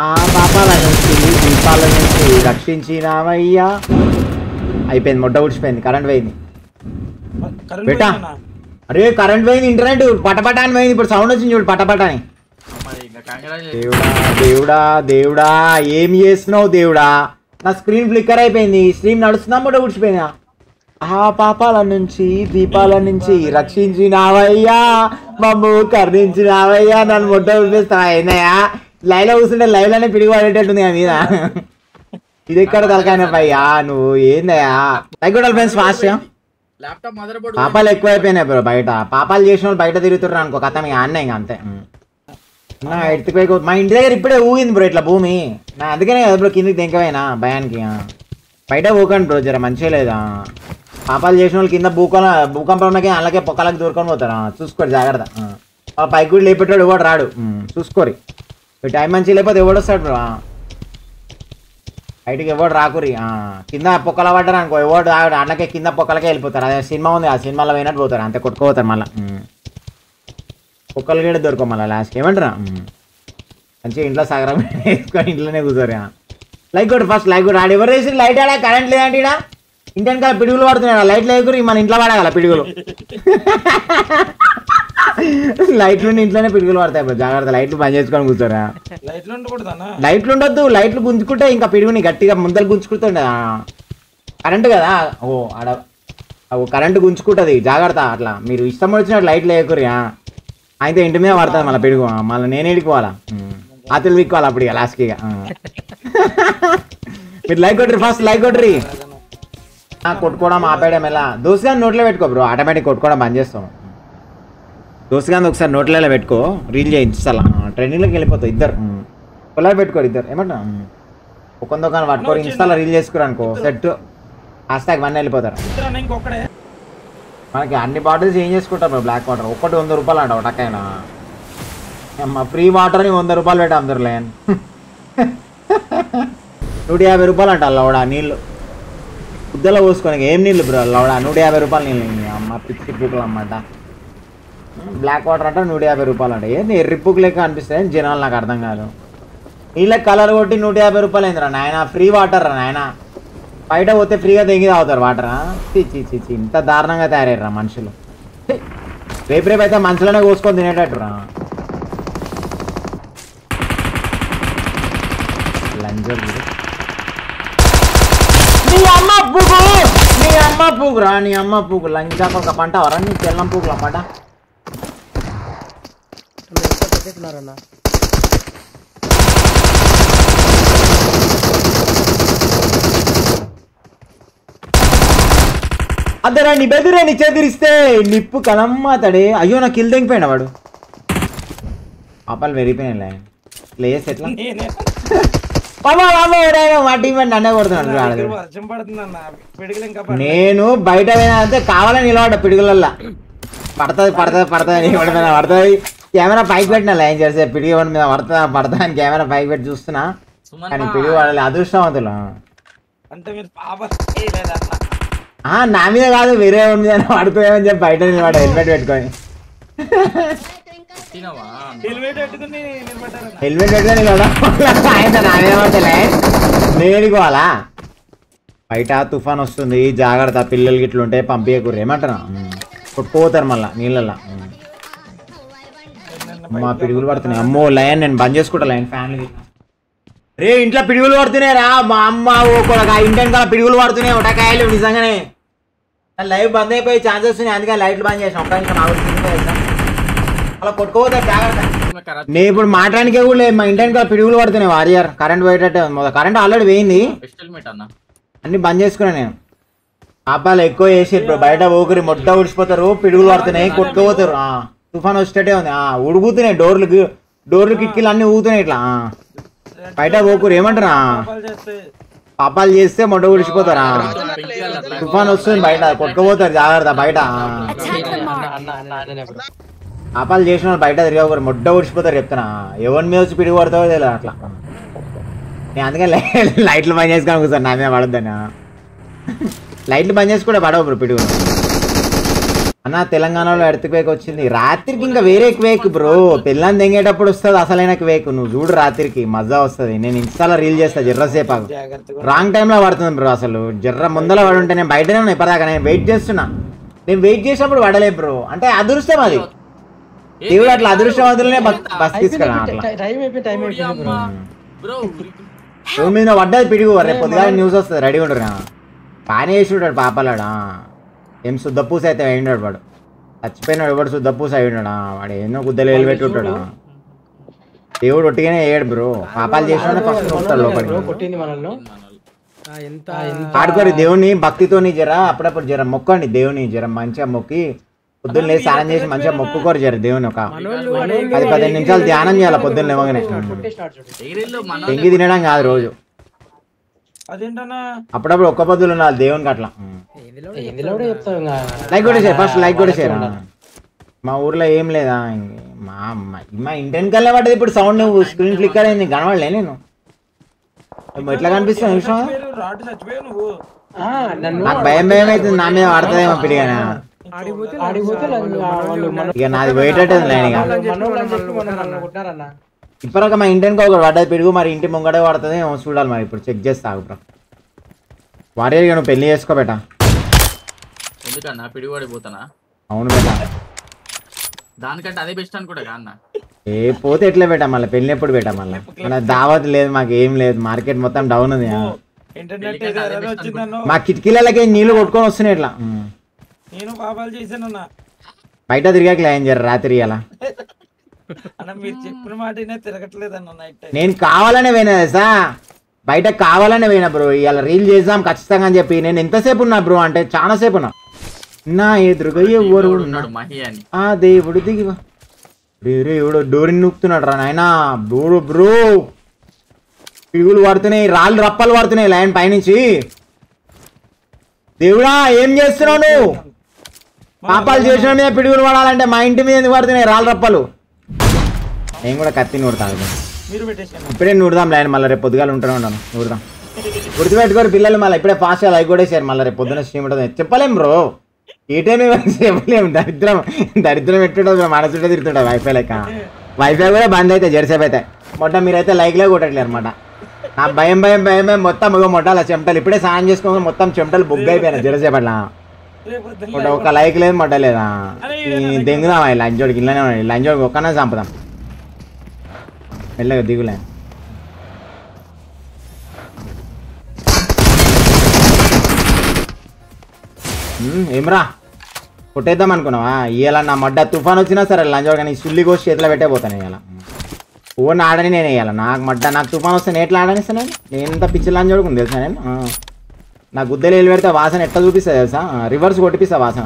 ఆ పాపాల నుంచి దీపాల నుంచి రక్షించినావయ్యా. అయిపోయింది, మొట్ట ఊడ్చిపోయింది, కరెంట్ పోయింది బేటా. అరే కరెంట్ పోయింది, ఇంటర్నెట్ పటపట అని పోయింది. ఇప్పుడు సౌండ్ వచ్చింది చూడు, పటపట అని. దేవుడా దేవుడా దేవుడా ఏం చేస్తున్నావు దేవుడా? నా స్క్రీన్ ఫ్లిక్కర్ అయిపోయింది, స్క్రీన్ నడుస్తుందా మొట్ట ఊడ్చిపోయినా. ఆ పాపాల నుంచి దీపాల నుంచి రక్షించినావయ్యా, మమ్ము కరుణించినావయ్యా. నన్ను మొట్ట ఊడిపిస్తావా ఏందయ్యా? లైవ్ లో కూర్చుంటే లైవ్ లోనే పిడిగి పడేటట్టుంది కదా మీద. ఇది ఎక్కడ తలకాయ పయ్యా నువ్వు ఏందయ్యా? లైక్ కూడా ఫ్రెండ్స్ ఫాస్ట్. పాపాలు ఎక్కువైపోయినాయి బ్రో బయట. పాపాలు చేసిన వాళ్ళు బయట తిరుగుతున్నారు అనుకో, కథ మీ అన్న ఇంకా అంతే. ఎత్తుకోక మా ఇంటి దగ్గర ఇప్పుడే ఊగింది బ్రో ఇట్లా భూమి. నా అందుకనే కదా బ్రో కిందికి దింకవైనా భయానికి. బయట ఊకండి బ్రో, జర మంచిగా లేదా? పాపాలు చేసిన వాళ్ళు కింద భూకంపం ఉన్నకే అలాగే పొక్కలకి దూరుకొని పోతారు. చూసుకోరు జాగ్రత్త. పైకి కూడా లేపెట్టాడు ఎవడు రాడు, చూసుకోరి. టైం మంచిగా లేకపోతే ఎవడు వస్తాడు బ్రో? బయటికి ఎవడు రాకురి. కింద పొక్కల పడ్డారు అనుకో, ఎవడు రాడు, అన్నకే కింద పొక్కలకే వెళ్ళిపోతారు. అదే సినిమా ఉంది, ఆ సినిమాలో పోయినట్టు పోతారు, అంతే కొట్టుకోపోతారు. మళ్ళీ పొక్కలు కూడా దొరకవు మళ్ళీ లాస్ట్కి. ఏమంటారా? మంచిగా ఇంట్లో సగరం వేసుకొని ఇంట్లోనే కూర్చోరు. లైక్ కూడా ఫస్ట్ లైక్ కూడా ఆడు ఎవరు వేసి లైట్ ఆడా కరెంట్ లేదంటే ఇడా ఇంటి కదా పిడుగులు పడుతున్నాయి. లైట్లు వేయకురి, మన ఇంట్లో పడగల పిడుగులు. లైట్లు ఇంట్లోనే పిడుగులు పడతాయి బ్రో, జాగ్రత్త. లైట్లు బంద్ చేసుకొని కూర్చోరా. లైట్లు ఉండొద్దు, లైట్లు గుంజుకుంటే ఇంకా పిడుగుని గట్టిగా ముందలు గుంజుకుంటుండే. కరెంట్ కదా, ఆడ కరెంట్ గుంజుకుంటుంది, జాగ్రత్త. అట్లా మీరు ఇష్టం వచ్చినట్టు లైట్లు వేయకురి. అయితే ఇంటి మీద పడుతుంది మళ్ళీ పిడుగు. మళ్ళీ నేను ఎడుకోవాలా, ఆతులు విక్కోవాలి అప్పుడు ఇక లాస్ట్కి. మీరు లైక్ కొట్టరు, ఫస్ట్ లైక్ కొట్టరి. కొట్టుకోవడం ఆపేయడం ఎలా? దోసగాని నోట్లో పెట్టుకో బ్రో, ఆటోమేటిక్ కొట్టుకోవడం బంద్ చేస్తాం. దోసగాని ఒకసారి నోట్లలో పెట్టుకో, రీల్ చేయించాల, ట్రెండింగ్లోకి వెళ్ళిపోతావు. ఇద్దరు పొలాలు పెట్టుకోరు, ఇద్దరు ఏమంటా ఒక్కొందొకని పట్టుకోరు, ఇన్స్టాలో రీల్ చేసుకోరు అనుకో, సెట్ #1 వెళ్ళిపోతారు. మనకి అన్ని బాటిల్స్ ఏం చేసుకుంటారు బ్రో? బ్లాక్ వాటర్ ఒక్కటి 100 రూపాయలు అంట ఒకటైనా. ఫ్రీ వాటర్ని 100 రూపాయలు పెట్టా అందరు లేన్. 150 రూపాయలు అంట లౌడా నీళ్ళు. ఉద్దలో పోసుకోనికి ఏం నీళ్ళు బ్రో లౌడా? 150 రూపాయలు నీళ్ళు. అమ్మ పిచ్చి పూకులు అన్నమాట. బ్లాక్ వాటర్ అంటే 150 రూపాయలు అంట. ఏంది ఎర్రి పూకు లెక్క అనిపిస్తాయి జనాలు, నాకు అర్థం కాదు. నీళ్ళకి కలర్ కొట్టి 150 రూపాయలు అయిందిరా నాయన. ఫ్రీ వాటర్ రా నాయన. బయట పోతే ఫ్రీగా తెంగి తాగుతారు వాటర్. చీ ఇంత దారుణంగా తయారయ్యారా మనుషులు. రేపు అయితే మనుషులనే కోసుకొని తినేటట్టురా. నీ అమ్మ పూకు, నీ అమ్మ పూకురా, నీ అమ్మ పూకు. లంచా ఒక పంట వరా నీ తెల్లం పూకులు అన్నమాట. అద్దరా నీ బెదిరే నీ చెదిరిస్తే నిప్పు కనమ్మాతాడే. అయ్యో నాకు కిల్ తెగిపోయినా వాడు. పాపాలు పెరిగిపోయినా ప్లేస్ ఎట్లా మా టీం నన్నే కొడుతున్నాడు. నేను బయట పోయినా కావాలని నిలబడ్డా పిడుగులల్లా. పడుతుంది పడుతుంది కెమెరా పైకి పెట్టినా లైన్ చేస్తే పిడిగి వాడి మీద పడతా అని కెమెరా పైకి పెట్టి చూస్తున్నా, కానీ పిడిగి వాడాలి. అదృష్టవంతులు. నా మీద కాదు వేరే వాడి మీద పడుతుందని చెప్పి బయట నిలబడ్డా హెల్మెట్ పెట్టుకొని. హెల్మెట్ పెట్టుకొని నిలబడాలి. నేనుకోవాలా? బయట తుఫాన్ వస్తుంది, జాగ్రత్త. పిల్లలు గిట్లు ఉంటే పంపించకూడదు. ఏమంటారా? కొట్టుకుపోతారు మళ్ళా నీళ్ళల్లో. మా పిడుగులు పడుతున్నాయి. అమ్మో లైన్ నేను బంద్ చేసుకుంటా, లైన్ ఫ్యాన్లు. రే ఇంట్లో పిడుగులు పడుతున్నాయి రా. మా అమ్మ ఇంటి కాల పిడుగులు పడుతున్నాయి ఒకటకాయలు. నిజంగానే లైవ్ బంద్ అయిపోయి ఛాన్సెస్ ఉన్నాయి, అందుకని లైట్లు బంద్ చేసాం. ఒక్క నిమిషం అలా కొట్టుకోపోతారు, జాగ్రత్త. నేను ఇప్పుడు మాట్లాడానికే కూడా లేదు. మా ఇంటి కాల పిడుగులు పడుతున్నాయి. వారియర్ కరెంట్ పోయేటట్టే ఉంది. కరెంట్ ఆల్రెడీ పోయింది, అన్ని బంద్ చేసుకున్నా నేను. పాపాలు ఎక్కువ చేసి ఇప్పుడు బయట ఊపిరి మొట్ట ఊడిచిపోతారు. పిడుగులు పడుతున్నాయి, కొట్టుకుపోతారు. తుఫాన్ వచ్చేటట్టే ఉంది. ఉడుగుతున్నాయి, డోర్లు కిటికీలు అన్ని ఊగుతున్నాయి ఇట్లా. బయట పోకూరు. ఏమంటారా? పాపాలు చేస్తే మొట్ట ఊడిచిపోతారా? తుఫాన్ వస్తుంది, బయట కొట్టుకుపోతారు, జాగ్రత్త. బయట పాపాలు చేసిన వాళ్ళు బయట తిరగకూరు, మొట్ట ఊడిచిపోతారు చెప్తున్నా. ఎవరి మీద వచ్చి పిడుగు పడతావో తెలియదు అట్లా. నేను అందుకని లైట్లు బంద్ చేసుకొని కూర్చొని నా మీద పడొద్దని. లైట్లు బంద్ చేసుకుంటే పడవు బ్రో పిడుగు. అన్న తెలంగాణలో ఎర్త్క్వేక్ వచ్చింది రాత్రికి, ఇంకా వేరే క్వేక్ బ్రో. పిల్లని తెంగేటప్పుడు వస్తుంది అసలైన క్వేక్. నువ్వు చూడు రాత్రికి మజా వస్తుంది. నేను ఇన్స్టాలో రీల్ చేస్తా జర్రసేపు. రాంగ్ టైంలో పడుతుంది బ్రో. అసలు జర్ర ముందర పడి ఉంటే నేను బయటనే ఉన్నా ఇప్పటిదాకా. నేను వెయిట్ చేస్తున్నా. నేను వెయిట్ చేసినప్పుడు పడలే బ్రో. అంటే అదృష్టం అది. దేవుడు అట్లా అదృష్టం వదిలనే బస్ తీసుకురా. అట్లా మీద పడ్డది పిడుగు. రేపు పొద్దుగా న్యూస్ వస్తుంది. రెడీ ఉండరు. పానీ వేసి ఉంటాడు పాపలాడా. ఏం శుద్ధపూస అయితే అయినాడు వాడు. చచ్చిపోయినాడు ఎవడు శుద్ధపూస అయినాడా. వాడు ఎన్నో గుద్దలు వేలు పెట్టి ఉంటాడు. దేవుడు ఒట్టిగానే వేయడు బ్రో. పాపాలు చేసిన ఫస్ట్ వస్తాడు లోపలికి. ఆడుకోరు దేవుని భక్తితోని జర అప్పుడప్పుడు జర మొక్కండి దేవుని. జర మంచిగా మొక్కి పొద్దున్న లేసి స్నానం చేసి మంచిగా మొక్కుకోరు జర దేవుని. ఒక 10-15 నిమిషాలు ధ్యానం చేయాలి పొద్దున్న లేవగానే. ఎంగి తినడం కాదు రోజు. అప్పుడప్పుడు ఒక్క పొద్దులు ఉండాలి దేవునికి. అట్లా లైక్ కూడా షేర్. ఫస్ట్ లైక్ కూడా షేర్. మా ఊర్లో ఏం లేదా. మా ఇంటి కల్లా పడ్డది. ఇప్పుడు సౌండ్ స్క్రీన్ ఫ్లిక్కర్ అయింది. కనవాడలే నేను. ఎట్లా కనిపిస్తాను నాకు భయం భయం అవుతుంది. నా మీద పడుతుందేమో పిడిగానే. ఇక నాది పోయేటట్టు ఇప్పటిక మా ఇంటికి ఒకటి పడ్డది పిడుగు. మరి ఇంటి ముంగడే పడుతుంది ఏమో చూడాలి. మరి ఇప్పుడు చెక్ చేస్తా. ఇప్పుడు వారియర్ నువ్వు పెళ్లి చేసుకోబెట. ఎందుకన్నా పిడుగు పడిపోతానా? అవును బేట. దానికంటే అదే బెస్ట్ అనుకుంటా అన్న. ఏ పోతే ఎట్లా పెట్టా మళ్ళీ పెళ్లి ఎప్పుడు పెట్టా మళ్ళీ. మన దావత్ లేదు మాకు ఏం లేదు. మార్కెట్ మొత్తం డౌన్ ఉంది. మా కిటికీలకి నీళ్లు కొట్టుకొని వస్తున్నాయి ఇట్లా. బయట తిరిగాక ఏం జర రాత్రి అలా. నేను కావాలనే పోయినా తెలుసా. బయట కావాలనే పోయినా బ్రో. ఇవాళ రీల్ చేద్దాం ఖచ్చితంగా అని చెప్పి. నేను ఎంతసేపు ఉన్నా బ్రో అంటే చాలా సేపు ఉన్నా. నా ఎదురుగా ఎవరు ఆ దేవుడు దిగి ఎవడో డోరిని నూపుతున్నాడు రా నాయనా. బ్రో బ్రో పిడుగులు పడుతున్నాయి. రాళ్ళు రప్పలు పడుతున్నాయి లైన్ పైనుంచి. దేవుడా ఏం చేస్తున్నావు నువ్వు? పాపాలు చేసిన మీద పిడుగులు పడాలంటే మా ఇంటి మీద ఎందుకు పడుతున్నాయి రాళ్ళు రప్పలు? నేను కూడా కత్తి నూడతాను. ఇప్పుడే నూడదాం లైన్. మళ్ళీ రేపు పొద్దుగాలు ఉంటూనే ఉన్నాను. నూడదాం. గుర్తుపెట్టుకోరు పిల్లలు. మళ్ళీ ఇప్పుడే ఫాస్ట్గా లైక్ కూడా వేసారు. మళ్ళీ రేపు పొద్దున్న స్ట్రీమ్ ఉంటుంది. చెప్పలేం బ్రో. ఏ టైం చెప్పలేము. దరిద్రం దరిద్రం ఎట్టుంటుంది. మనసుంటే తిరుగుతుంటుంది వైఫై లెక్క. వైఫై కూడా బంద్ అయితే జెర్సేపు అయితే. మొట్ట మీరైతే లైక్లే కొట్టట్లేదు అనమాట. నా భయం భయం భయం భయం మొత్తం మొట్టాల చెమటలు. ఇప్పుడే స్నానం చేసుకో మొత్తం చెమటలు బుగ్గ అయిపోయినాయి జెర్సేపు అట్లా. ఒక లైక్ లేదు మొట్ట లేదా. దెంగుదాం లంచోడికి. ఇళ్ళనే లంచోడికి ఒక్కనే చంపుదాం. మెల్లగా దిగులే. ఏమరా కొట్టేద్దాం అనుకున్నావా? ఇవాళ నా మడ్డ తుఫాన్ వచ్చినా సరే లంచోడు కానీ సుల్లి కోసి చేతిలో పెట్టే పోతాను ఇవాళ. ఓన్ ఆడని నేను వేయాలి. నాకు తుఫాన్ వస్తే నేను ఎట్లా ఆడనిస్తాను? నేను ఎంత పిచ్చి లంచోడుకుంది తెలుసా. నేను నా గుద్దలు వెళ్ళి పెడితే వాసన ఎట్లా చూపిస్తా తెలుసా? రివర్స్ కొట్టిపిస్తా వాసన.